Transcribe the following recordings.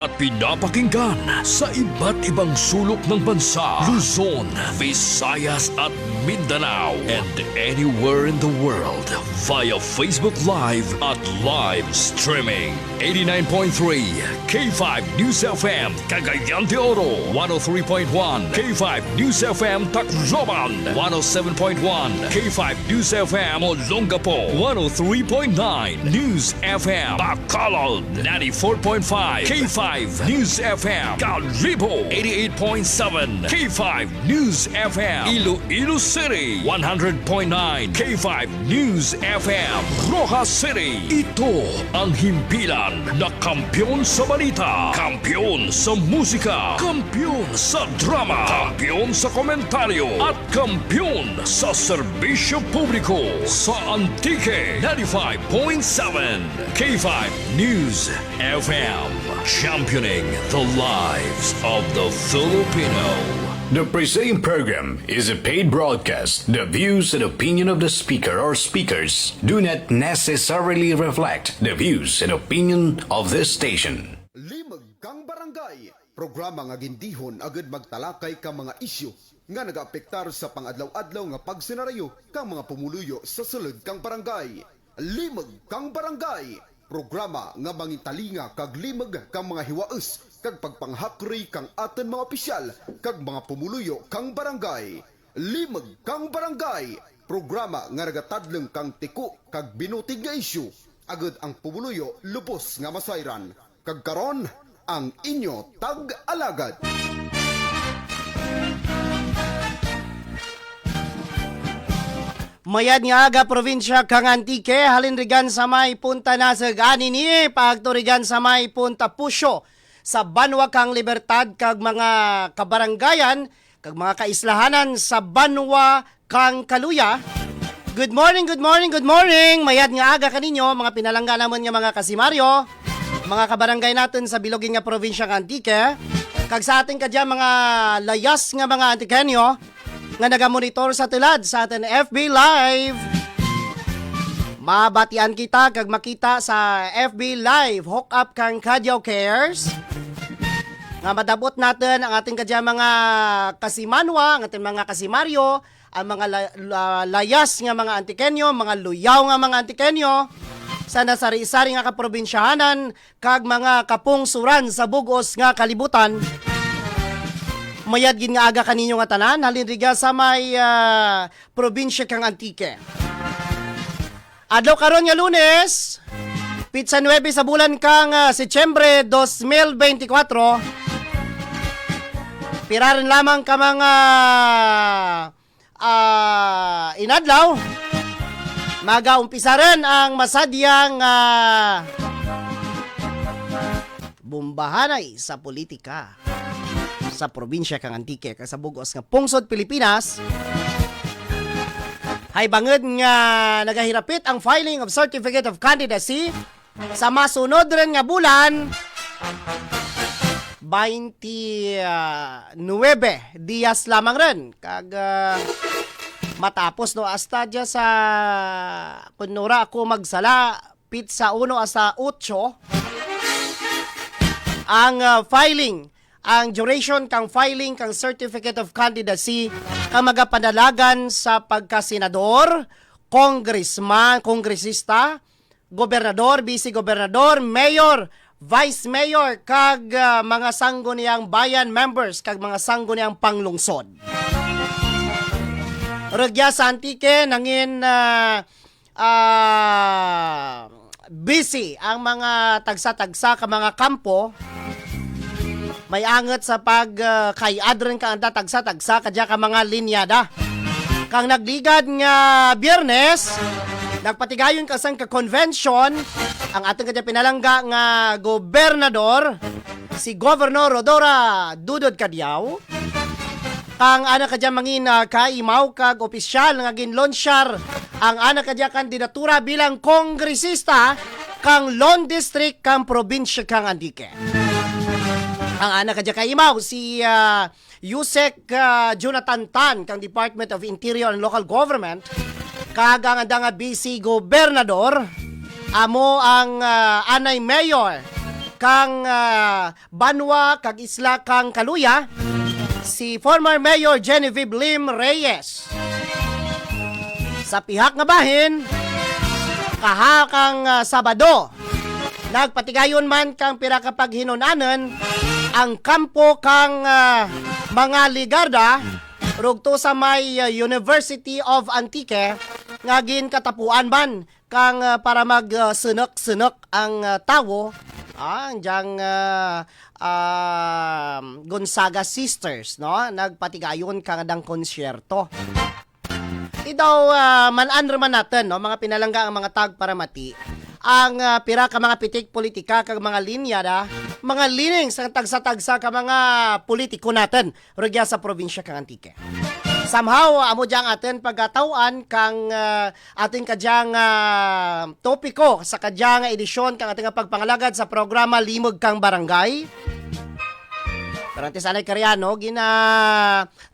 At pinapakinggan sa iba't ibang sulok ng bansa, Luzon, Visayas at Mindanao, and anywhere in the world via Facebook Live at live streaming. 89.3 K5 News FM Cagayan de Oro, 103.1 K5 News FM Tacloban, 107.1 K5 News FM Olongapo, 103.9 News FM Bacolod, 94.5 K5 News FM Calibo, 88.7 K5 News FM Iloilo City, 100.9 K5 News FM Rojas City. Ito ang himpilan na kampiyon sa balita, kampiyon sa musika, kampiyon sa drama, kampiyon sa komentaryo at kampiyon sa serbisyo publiko sa Antique 95.7 K5 News FM. Championing the lives of the Filipino. The preceding program is a paid broadcast. The views and opinion of the speaker or speakers do not necessarily reflect the views and opinion of this station. Limag kang barangay, programa nga gindihon agad magtalakay kang mga isyu nga nagaapektar sa pangadlaw-adlaw nga pagsenaryo kang mga pumuluyo sa sulod kang barangay. Limag kang barangay, programa nga mangitalinga kag limag kang mga hiwaes kag pagpanghakri kang aton mga opisyal kag mga pumuluyo kang barangay. Limag kang barangay, programa nga nagatadleng kang tiko kag binutig nga isyu agad ang pumuluyo lubos nga masayran. Kag karon ang inyo tag-alagad. Mayad nga aga probinsya kang Antique, halinrigan sa may punta na sa ganini, pagturigan sa may punta Pusyo, sa Banwa kang Libertad, kag mga kabaranggayan, kag mga kaislahanan sa Banwa kang Kaluya. Good morning, good morning, good morning! Mayad nga aga kaninyo, mga pinalangga naman nga mga kasimaryo, mga kabarangay natin sa bilogin nga probinsya kang Antique, kag sa ating kadya mga layas nga mga Antikenyo, nga nagamonitor sa tulad sa atin FB Live. Mabatian kita kag makita sa FB Live hook up kang Kadyaw Cares. Nga madabot natin ang ating kadya mga kasimanwa, ang ating mga kasimaryo, ang mga layas nga mga Antikenyo, mga luyaw nga mga Antikenyo, sa nasari-sari nga kaprobinsyahanan, kag mga kapungsuran sa bugos nga kalibutan. Mayad gin nga aga kaninyo nga tanan, halinriga sa may probinsya kang Antique. Adlaw karon nga Lunes, Pitsa 9 sa bulan kang Setyembre 2024. Piraran lamang ka mga inadlaw. Mag-umpisa rin ang masadyang bumbahanay sa politika sa probinsya kang Antique kag sa bugos nga pungsod Pilipinas. Hay bangod nga nagahirapit ang filing of Certificate of Candidacy sa masunod rin nga bulan 29 dias lamang rin kag matapos no hasta dya sa kunura ako magsala Pitsa 1 hasta 8 ang filing. Ang duration kang filing kang Certificate of Candidacy kang magapanalagan sa pagkasenador, congressman, kongresista, gobernador, vice-gobernador, mayor, vice mayor, kag mga sangguniang bayan members, kag mga sangguniang panglungsod. Ragya sa Antique, nangin busy ang mga tagsa-tagsa ka mga kampo. May anget sa pag kayadren ka anda tagsa-tagsa kadya ka mga linyada. Kang nagligad nga Biyernes, nagpatigayon ka sang ka-convention ang ating kadya pinalangga nga gobernador, si Governor Rodora Dudod Cadyao. Kang anak kadya mangin kaimaw kag opisyal nga ginlonsyar ang anak kadya kandidatura bilang kongresista kang Lone District kang probinsya kang Antique. Ang anak kadya kaimaw si Yusek Jonathan Tan kang Department of Interior and Local Government kag ang nga BC Gobernador amo ang anay mayor kang Banwa kag isla kang Kaluya, si former Mayor Genevieve Lim Reyes. Sa pihak nga bahin, kahakang Sabado, nagpatigayon man kang pira kapag hinunanan ang kampo kang mga ligarda rugto sa may University of Antique nga katapuan man kang para mag-sunok-sunok ang tao anjang Gonzaga Sisters, no? Nagpatigayon kang adang konsyerto. Itaw man-anre man natin, no? Mga pinalangga ang mga tag para mati ang pira ka mga pitik politika kag mga linya da, mga lining sa tagsa-tagsa ka mga politiko natin rugya sa probinsya kang Antique. Somehow amo jang atin pagkatawan kang ating kadyang topiko sa kadyang edisyon kang ating pagpangalagad sa programa Limog kang Barangay. Parantes anay karyano,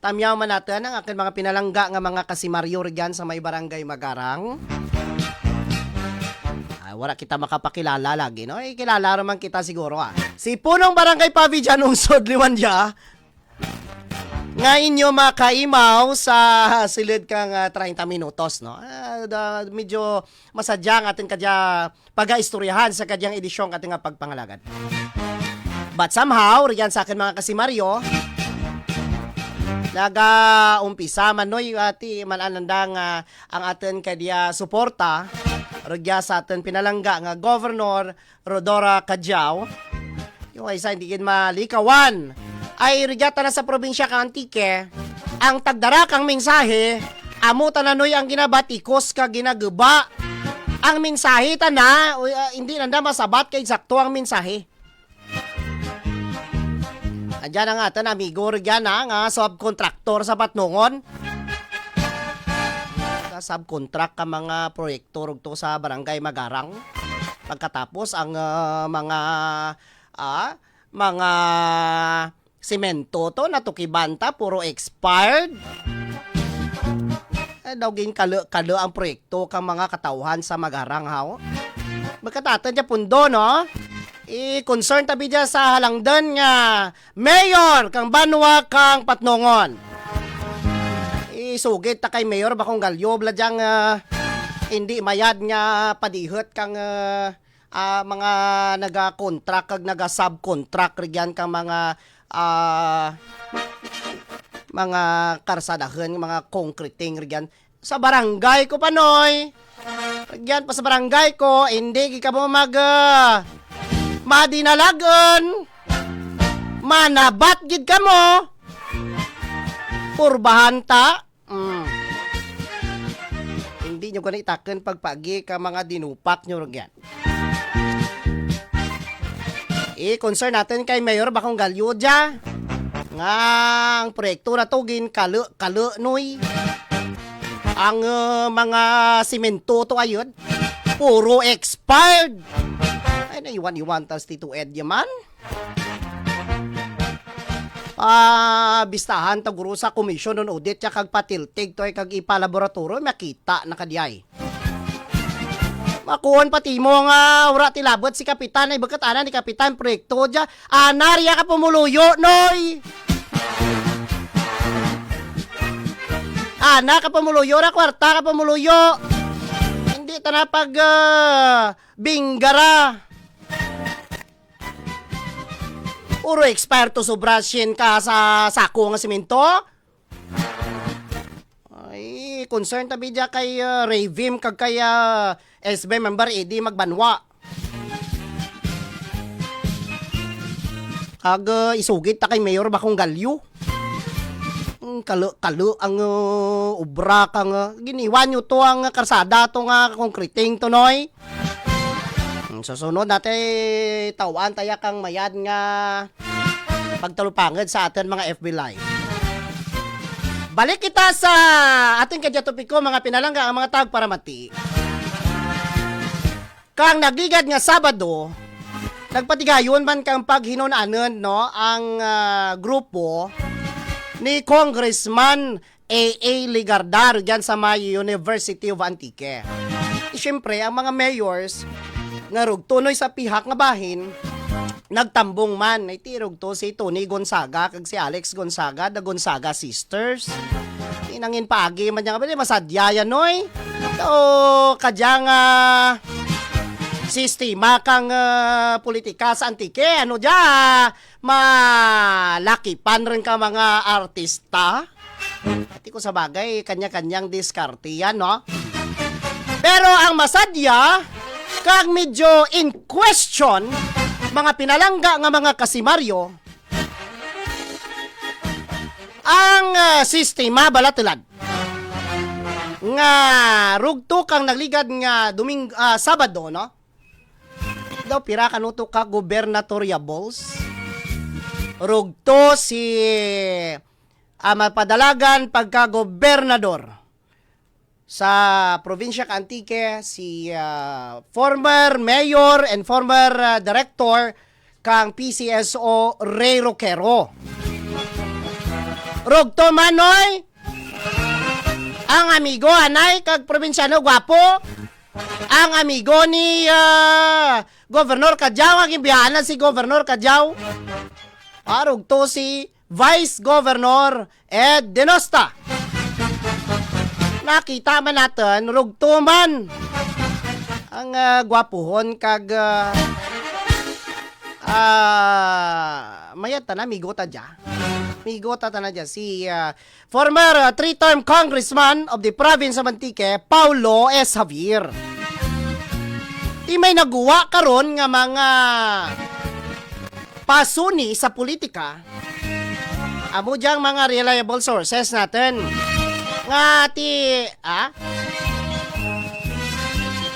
tamyaw man natin ang aking mga pinalangga nga mga kasimaryo rugyan sa may barangay Magarang. Wala kita makapakilala lagi, no? Kilala naman kita siguro, Si Punong Barangay Pavijan Ungsod Liwandya, nga inyo makaimaw sa silid kang 30 minutos, no? Medyo masadyang ating kadya pag-aistoryahan sa kadyang edisyong ating pagpangalagad. But somehow, riyan sa akin mga kasimaryo, naga-umpisa man noy ati mananandang ang atin kadya suporta rugya sa atin pinalangga nga Governor Rodora Cadiao. Yung isa hindi gid malikawan ay rigyata na sa probinsya kang Antique ang tagdara kang mensahe amo tananoy ang ginabatikos ka ginageba ang mensahe tana hindi nanda masabat kay sakto ang mensahe. Andiyan ang atin amigo rigyan nga subcontractor sa Patnongon. Subcontract ka mga proyekto rugto sa Barangay Magarang. Pagkatapos ang mga semento to natukibanta puro expired. Dawging kalo ang proyekto kang mga katauhan sa Magarang haw. Magkatatan dya pundo, no? I-concern tabi dya sa halangdan nga Mayor kang Banwa kang Patnongon. Isugit ta kay Mayor bakong galyo bladyang hindi mayad nga padihot kang mga naga-contract kag naga-subcontract rigyan kang mga karsadahan, mga concreting rigyan sa barangay ko panoy. Rigyan pa sa barangay ko, hindi ka mo madinalagon. Manabat gid ka mo. Purbahan ta. Hindi nyo ganit itaken pagpagi ka mga dinupak nyo rigyan. I-concern natin kay Mayor bakong galyo dya. Nga ang proyekto na to kalo noy. Ang mga simento to ayun puro expired. Ay na iwan tas tito Ed yaman. Bistahan ta guro sa komisyon on audit ya kag patiltig to ay kag ipalaboratorio makita na kadiyay. Makuon pati mo nga ura tilabot si kapitan ay bagat ana ni kapitan proyekto dya anarya ka pumuluyo noy. Ana ka pumuluyo ra kwarta ka pumuluyo. Hindi ta na pag binggara. Puro experto sobrasyen ka sa sako nga simento. Ay, concern tabi dya kay Ray Vim kag kay SB member Edi Magbanwa. Kag isugit ta kay Mayor bakong galyo. Kalo ang ubra kang giniwan nyo to ang karsada to nga concreting to noy. Susunod natin tawaan taya kang mayad nga pagtalupangad sa atin mga FB Live. Balik kita sa ating kadya topiko mga pinalangga ang mga tag para mati. Kang nagligad nga Sabado, nagpatigayon man kang paghinunanon no ang grupo ni Congressman A.A. Ligardar dyan sa may University of Antique. Siyempre, ang mga mayors nga rugtunoy sa pihak nga bahin nagtambong man ay tirog to si Tony Gonzaga kag si Alex Gonzaga, the Gonzaga sisters. Inangin paagi man niya kabili masadya yan noy. So kadyang sistema kang politika sa antike ano dya malakipan rin ka mga artista. Ati ko sa bagay kanya-kanyang diskarte yan no. Pero ang masadya kag medyo in question mga pinalangga nga mga kasimaryo ang sistema balatulad nga rugto kang nagligad nga Sabado no daw pira kanuto ka gubernatoriables rugto si mapadalagan pagka gobernador sa probinsya Antique si former mayor and former director kang PCSO Ray Roquero. Rugto manoy ang amigo anay kag probinsyano gwapo ang amigo ni Governor Kadyaw ang imbiyanan si Governor Kadyaw. Rugto si Vice Governor Ed Denosta. Nakita man natin, rugto man ang gwapuhon kag mayat na migota dya. Migota na dya si former three-term congressman of the province of Antique, Paulo S. Javier. Di may naguwa karon nga mga pasuni sa politika. Amo dyang mga reliable sources natin. Nga ti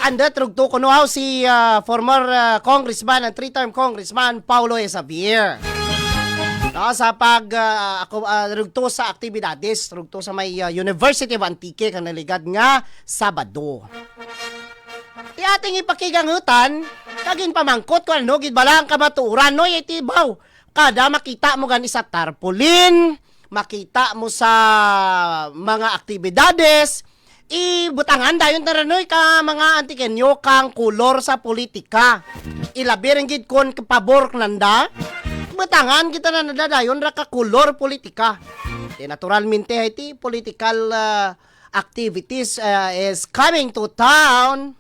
anda trugto kuno si former congressman and three-term congressman Paulo S. Javier. No, sa pag rugto sa aktibidades, rugto sa may University of Antique kang naligad nga Sabado. Ti ating ipakigangutan, kagin pamangkot ko ano gid balang kamaturan no itibaw. Kada makita mo gan isa tarpaulin, makita mo sa mga aktibidades, ibutangan dayon taranoy ka mga antikenyo kang kulor sa politika. Ilabi gid kon pabor nanda. Butangan kita na nadadayon ra ka kulor politika. Naturalmente iti political activities is coming to town.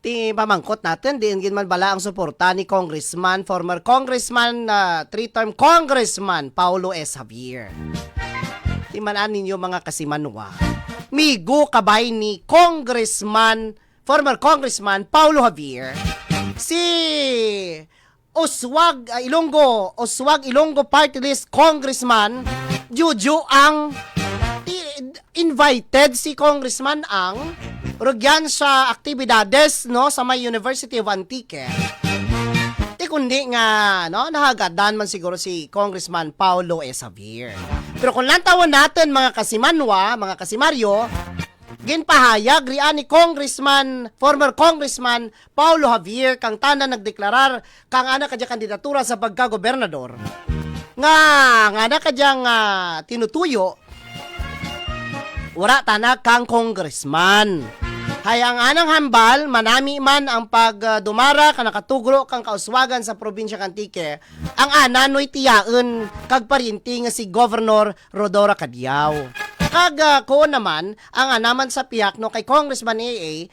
Ti pamangkot natin, diin gid man bala ang suporta ni Congressman, former Congressman, three-term Congressman, Paulo S. Javier. Ti manan ninyo mga kasimanwa. Migo kabay ni Congressman, former Congressman, Paulo Javier, si Oswag Ilonggo Party List Congressman, Juju ang invited si Congressman ang rugyan sa aktibidades no sa may University of Antique. Ti kundi nga no nahagadan man siguro si Congressman Paulo S. Javier. Pero kung lantawan natin mga kasimanwa, mga kasimaryo, ginpahayag rian ni former Congressman Paulo Javier kang tanan nagdeklarar kang ana kadya kandidatura sa pagka-gobernador. Nga na kadyang tinutuyo wala tanak kang congressman. Hayang anang hambal, manami man ang pagdumara ka nakatugro kang kauswagan sa probinsya Antique, ang ananoy tiyaen kag parinti nga si Governor Rodora Cadiao. Kag ko naman, ang anaman sa piyak no kay Congressman AA,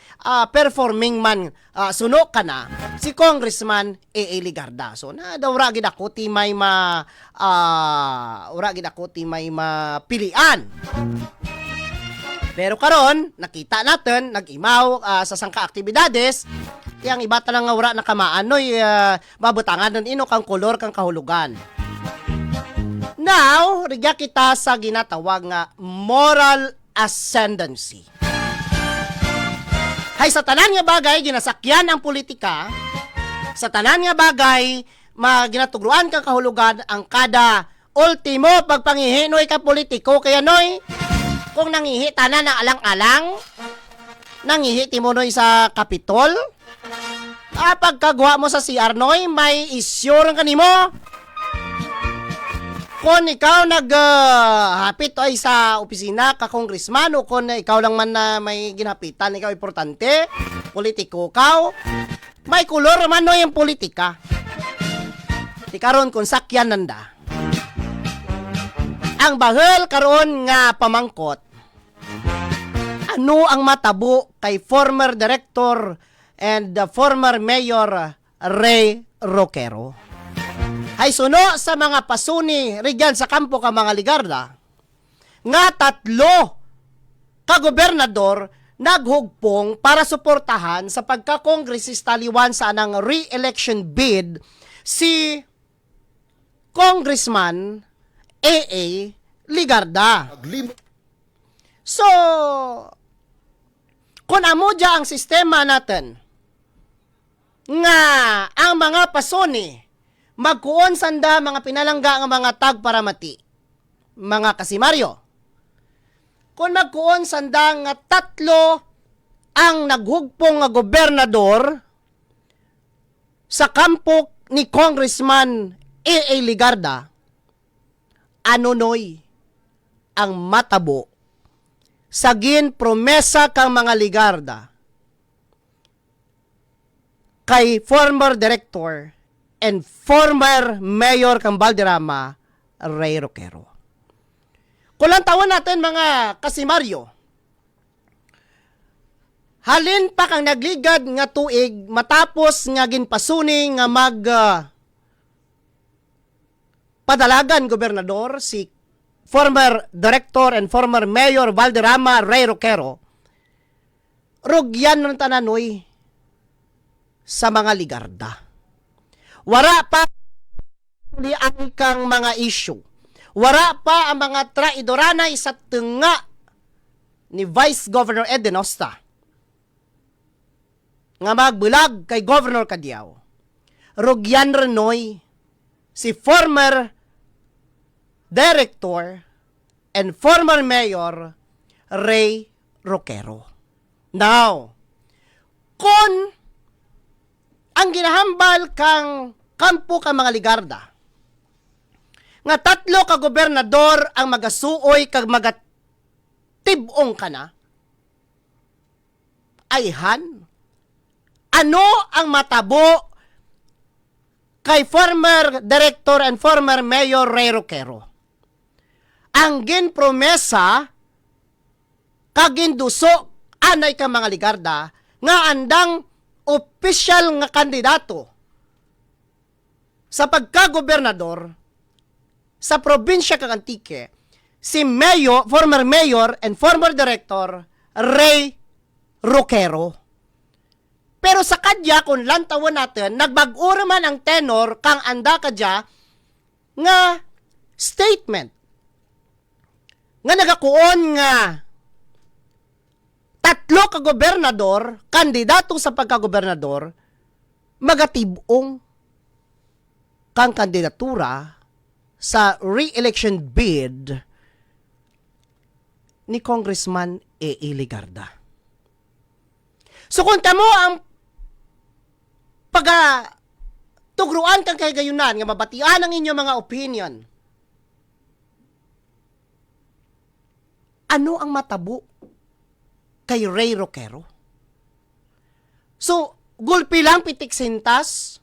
performing man suno ka na, si Congressman AA Ligarda. So na daw ragid ako ti may mapilian. Pero karon nakita natin nag-imaw sa sangka aktibidades tiyang iba tanang nga wala na kamaanoy babutangan nun ino kang kolor kang kahulugan. Now, rigya kita sa ginatawag nga moral ascendancy. Hay sa tanan nga bagay ginasakyan ang politika, sa tanan nga bagay ginatugruan kang kahulugan ang kada ultimo pagpangihinoy ka politiko kaya noy kung nangihi tanan na alang-alang, nangihi timonoy sa Kapitol, pagkagawa mo sa CR noy, may issue rin kanimo. Kung ikaw naghapit ay sa opisina ka congressman o kung ikaw lang man na may ginapitan, ikaw importante, politiko ka, may kulor man no yung politika. Di karon kung sakyan nanda. Ang bahel karon nga pamangkot, ano ang matabo kay former director and former mayor Ray Roquero? Ay suno sa mga pasuni rigyan sa kampo ka mga ligarda nga 3 ka gobernador naghugpong para suportahan sa pagka-kongresista liwan sa anang re-election bid si Congressman A.A. Ligarda. So, kung amo dya ang sistema natin nga ang mga pasuni magkuon sanda mga pinalangga ang mga tagparamati, mga kasimaryo. Kung magkuon sanda nga 3 ang naghugpong nga gobernador sa kampo ni Congressman A.A. Ligarda, ano noy ang matabo sagin promesa kang mga Ligarda kay former director and former mayor kang Valderrama, Ray Roquero. Kulang taon natin mga kasimaryo, halin pa kang nagligad nga tuig matapos nga ginpasuni nga padalagan gobernador si former director and former mayor Valderrama, Ray Roquero, rugyan ng tananoy sa mga Ligarda. Wara pa ang kang mga issue. Wara pa ang mga traidoranay sa tunga ni Vice Governor Eden Osta nga magbulag kay Governor Cadiao. Rugyan renoy si former director and former mayor Ray Roquero. Now, kung ang ginahambal kang kampo ka mga Ligarda nga 3 ka gobernador ang magasuoy kag magatibong ka na, ayhan, ano ang matabo kay former director and former mayor Ray Roquero? Ang ginpromesa kaginduso anay ka mga Ligarda nga andang opisyal nga kandidato sa pagka-gobernador sa probinsya kang Antique, si former mayor and former director Ray Roquero. Pero sa kadya, kung lantawan natin, nagbag-o man ang tenor kang anda kadya nga statement nga nagakuon nga 3 ka gobernador, kandidato sa pagka-gobernador, magatibong kang kandidatura sa re-election bid ni Congressman A.A. Ligarda. So kung kamo ang tugruan kang kay gayunan nga mabatian ang inyong mga opinion, ano ang matabo kay Ray Roquero? So, gulpi lang pitik sintas.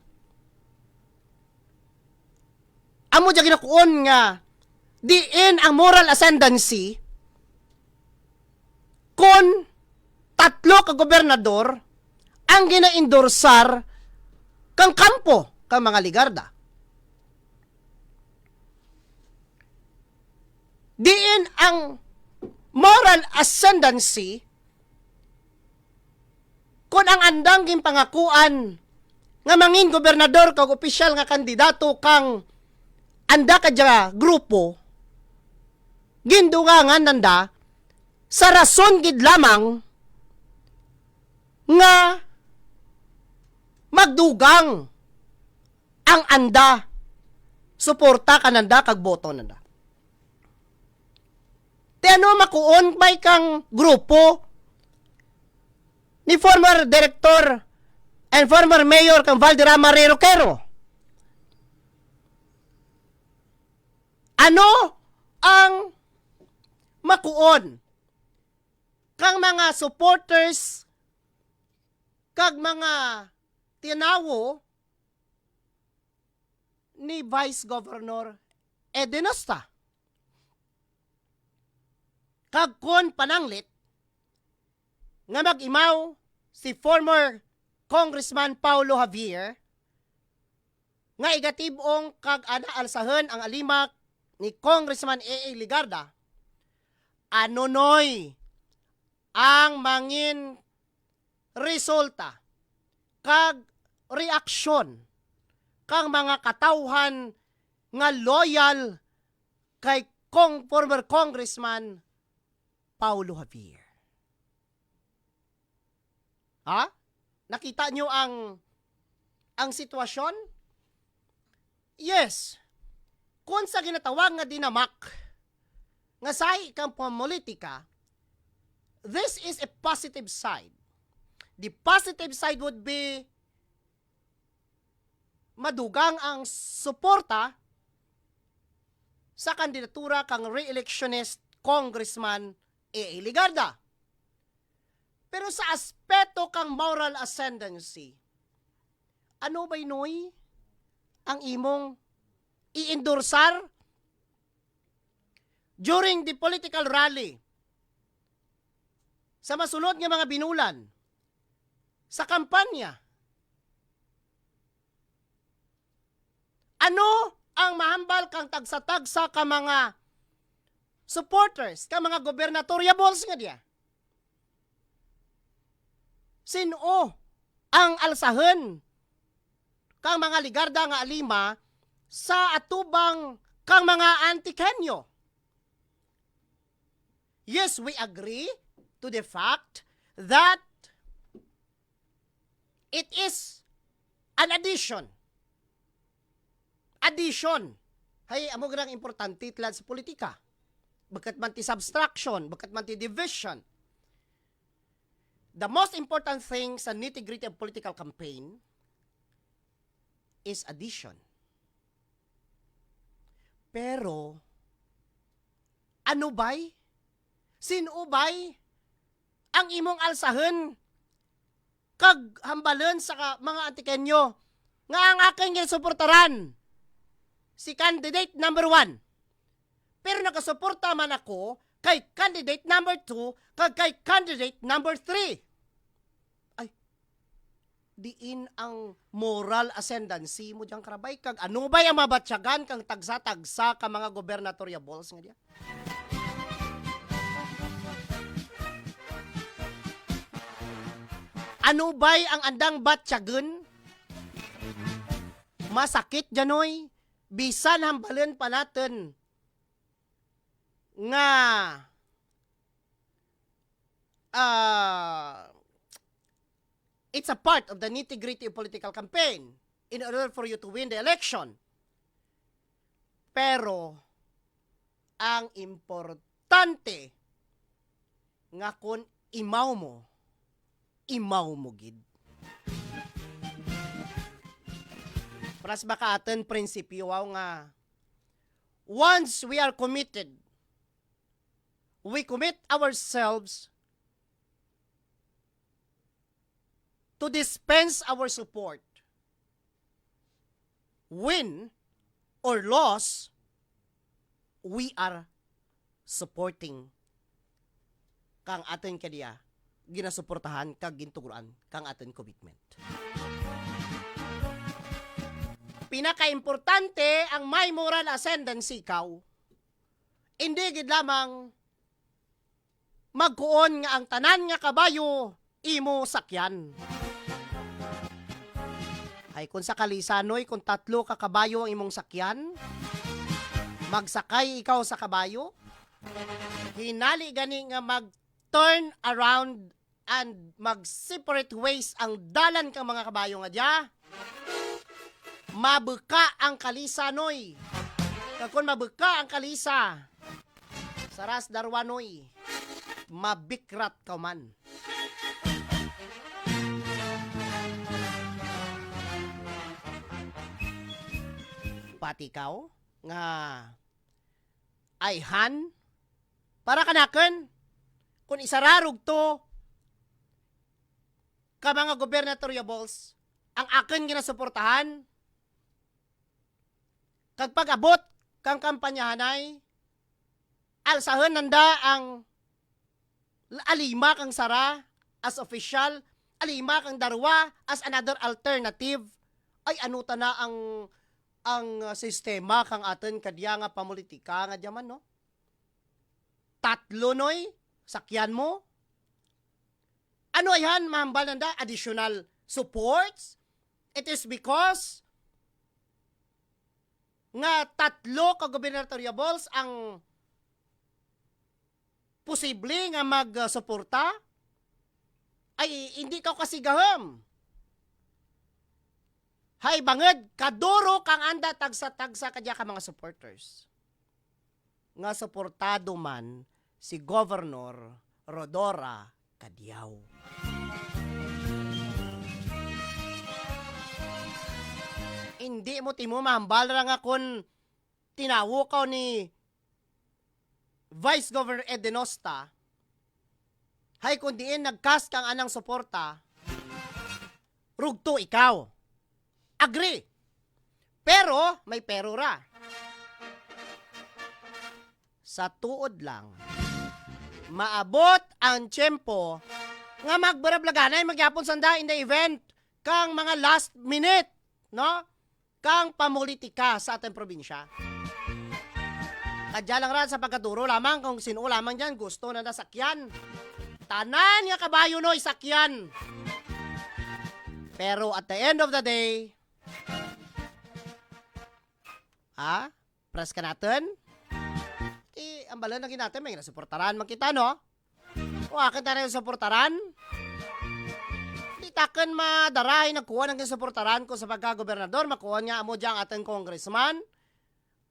Amo dya ginakuon nga diin ang moral ascendancy kung 3 ka gobernador ang gina-endorsar kang kampo kang mga Ligarda. Diin ang moral ascendancy kung ang andang ginpangakuan nga mangin gobernador kag opisyal nga kandidato kang anda ka dya grupo gindugangan nanda sa rason gid lamang nga magdugang ang anda suporta ka nanda kag boto nanda. Te ano makuon may kang grupo ni former director and former mayor kang Valderrama Ray Roquero? Ano ang makuon kang mga supporters kag mga tinawo ni Vice Governor Edenosta. Kag kon pananglit nga mag-imaw si former Congressman Paulo Javier nga igatibong kag alsahen ang alimak ni Congressman A.A. Ligarda, anonoy ang mangin resulta kag reaksyon kang mga katawhan nga loyal kay former Congressman Paulo Javier. Ha? Nakita nyo ang sitwasyon? Yes. Kung sa ginatawag nga dinamak nga sa ikang politika, this is a positive side. The positive side would be madugang ang suporta sa kandidatura kang re-electionist Congressman A.A. Ligarda. Pero sa aspeto kang moral ascendancy, ano ba'y noy ang imong i-endorsar during the political rally sa masunod nga mga binulan sa kampanya? Ano ang mahambal kang tagsa-tagsa ka mga supporters, ka mga gobernatorables nga diya? Sino ang alsahen kang mga Ligarda nga alima sa atubang kang mga antikenyo? Yes, we agree to the fact that it is an addition. Addition. Hay, amo ganang importante tilad sa politika. Bakat man ti subtraction, bakat man ti division. The most important thing sa nitty-gritty of political campaign is addition. Pero, ano ba'y? Sino ba'y ang imong alsahen kag hambalan sa mga antikenyo nga ang aking ginasuportaran? Si candidate number 1. Pero nakasuporta man ako kay candidate number 2 kag kay candidate number 3. Ay, diin ang moral ascendancy mo diyang karabay kag ano ba ang mabatsyagan kang tagsa-tagsa ka mga gobernatoriables nga diya? Ano ba'y ang andang batsyagan? Masakit dyan, bisan hambalin pa natin nga it's a part of the nitty-gritty of political campaign in order for you to win the election. Pero ang importante nga kung imaw mo gid. Pras baka atin prinsipyo nga once we are committed, we commit ourselves to dispense our support. Win or loss, we are supporting kang atin kadiya ginasuportahan kag gintuguran kang atin commitment. Pinaka-importante ang may moral ascendancy ikaw. Hindi gid lamang magkuon nga ang tanan nga kabayo imo sakyan. Ay kung sa kalisanoy, kung 3 ka kabayo ang imong sakyan, magsakay ikaw sa kabayo, hinali gani nga mag-turn around and mag-separate ways ang dalan kang mga kabayo nga diya, mabuka ang kalisanoy. Kung mabuka ang kalisa, saras darwanoy, mabikrat ka man. Pati ikaw nga ayhan para kanaken kung isararog to ka mga gobernatoriables ang akin ginasuportahan, kag pag-abot kang kampanyahanay, alsahan nanda ang alima kang sara as official, alima kang darwa as another alternative, ay anuta na ang sistema kang atin kadya nga pamulitika nga diyaman, no? Tatlo noy, sakyan mo. Ano yan, mahambal nanda? Additional supports? It is because nga tatlo ka gubernatoriables ang posible nga magsuporta ay hindi ka kasigaham. Hay banged, kaduro kang anda tagsa-tagsa kadya ka mga supporters. Nga suportado man si Governor Rodora Cadiao. Hindi mo timo mahambal ra nga kung tinawo ka ni Vice Governor Edenosta, hay kung diin nagcast kang anang suporta, rugto ikaw. Agree. Pero, may pero ra. Sa tuod lang, maabot ang tiyempo nga magbarablaganay magyapon sanda in the event kang mga last minute, no? Kang pamulitika sa ating probinsya. Kadya lang rin sa pagkaturo lamang kung sino lamang dyan gusto na nasakyan. Tanan nga kabayo no isakyan. Pero at the end of the day, press ka natin? Ang balan na natin, may nasuportaran man kita, no? O akin tayo nasuportaran? Di takan madarahay nagkuha ng nasuportaran ko sa pagkagobernador, makuha niya amo diyang ating congressman.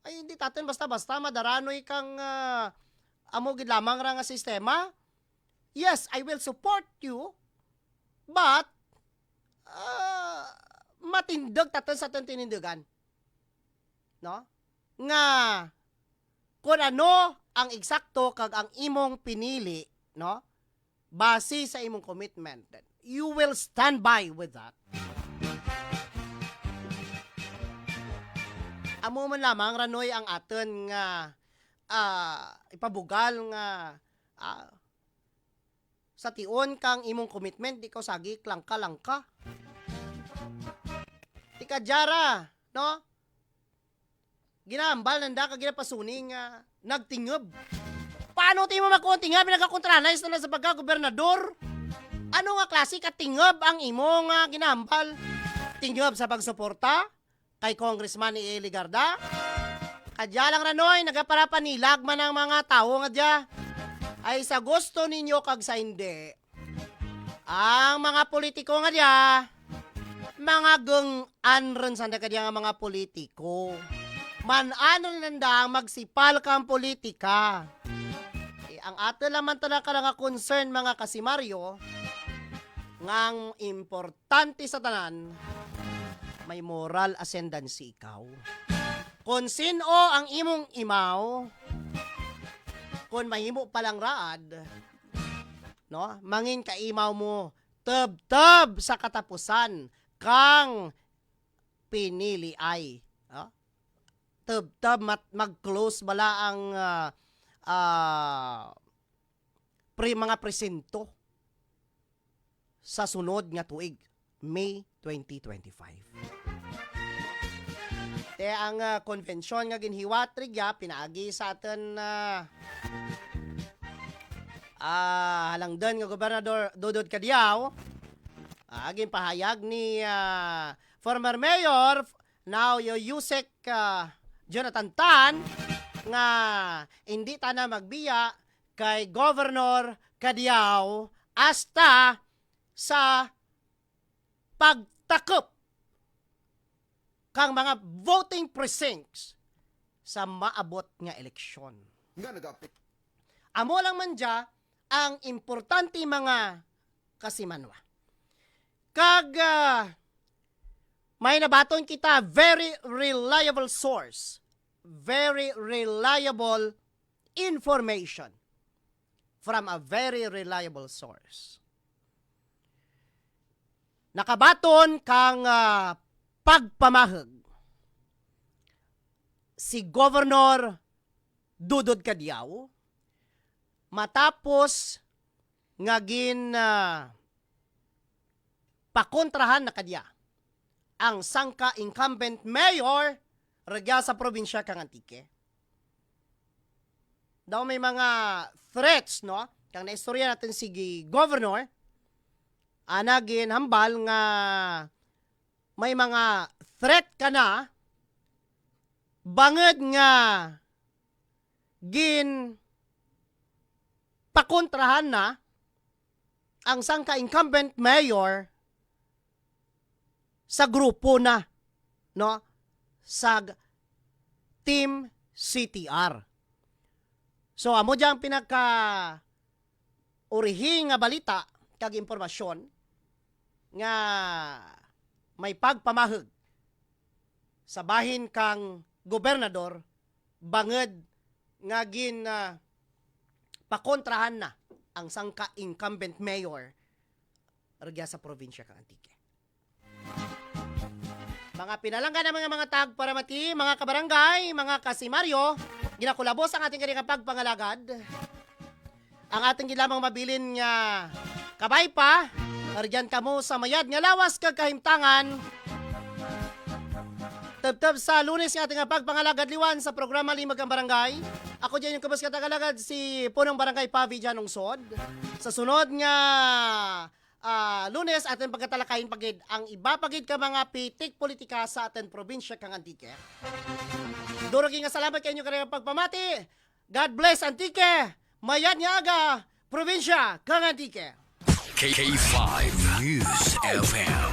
Ay, hindi tatin basta-basta madaranoy kang amogid lamang ra nga sistema. Yes, I will support you, but matindag tatin sa ating tinindigan. No? Nga, kung ano ang eksakto kag ang imong pinili, no? Base sa imong commitment, you will stand by with that. Amo man lamang ranoy ang aton nga ipabugal nga sa tion kang imong commitment di ko sagi langka. Di ka jara, no? Ginambal nanda ka ginapasuning nagtingeb. Paano ti mo makuntingeb nagakontranize na sa pagka-gobernador? Ano nga klase ka tingeb ang imo nga ginambal? Tingeb sa pagsuporta kay Congressman ni Eli Garda? Kadya lang ranoy, nagaparapanilag man ang mga tao nga dya. Ay sa gusto ninyo kag sa hindi. Ang mga politiko nga dya, mga gung-an rin sa kadya nga mga politiko. Man-ano nanda magsipal kang politika. Ang ato naman talaga nga concern mga kasimaryo, ngang importante sa tanan, may moral ascendancy ikaw. Kung sino ang imong imaw, kung mahimo palang raad, no, mangin ka imaw mo, tab sa katapusan, kang pinili ay, no? Tab mag-close bala ang mga presento sa sunod nga tuig, May 2025. Ang konvensyon nga ginhiwat rigya pinaagi sa atin halangdan nga gobernador Dodod Cadiao, aging pahayag ni former mayor now Yusek Jonathan Tan nga hindi ta na magbiya kay Governor Cadiao hasta sa pagtakop kang mga voting precincts sa maabot nga eleksyon. Nga nag-apek. Amo lang man dya ang importante mga kasimanwa. Kag may nabaton kita very reliable source, very reliable information from a very reliable source. nakabaton kang pagpamahag si Governor Dudod Kadiao matapos ngagin pakontrahan na kadya ang sangka incumbent mayor ragya sa probinsya kang Antique. Daw may mga threats, no? Kang naistorya natin si Governor, anagin hambal nga may mga threat ka na banged nga gin pakontrahan na ang sangka incumbent mayor sa grupo na, no? Sa Team CTR. So, amo dyan pinaka-urihi nga balita kag impormasyon nga may pagpamahag sa bahin kang gobernador banged nga gin pakontrahan na ang sangka incumbent mayor ragya sa probinsya kang Antique. Mga pinalanggan ng mga tag para mati, mga kabarangay, mga kasimaryo, ginakulabos ang ating kanilang pagpangalagad. Ang ating gilamang mabilin nga kabay pa, aryan kamo sa mayad nga lawas kag kahimtangan. Tab sa Lunes nga ating pagpangalagad liwan sa programa Limag ang Barangay. Ako dyan yung kabas katagalagad si Punong Barangay Pavi dyan ungsod. Sa sunod nga Lunes atin pagkatalakayin pagid ang iba pagid ka mga pitik politika sa atin probinsya kang Antique. Durog nga salamat kayo kanilang pagpamati. God bless Antique. Mayad nga aga probinsya kang Antique. K5 News FM.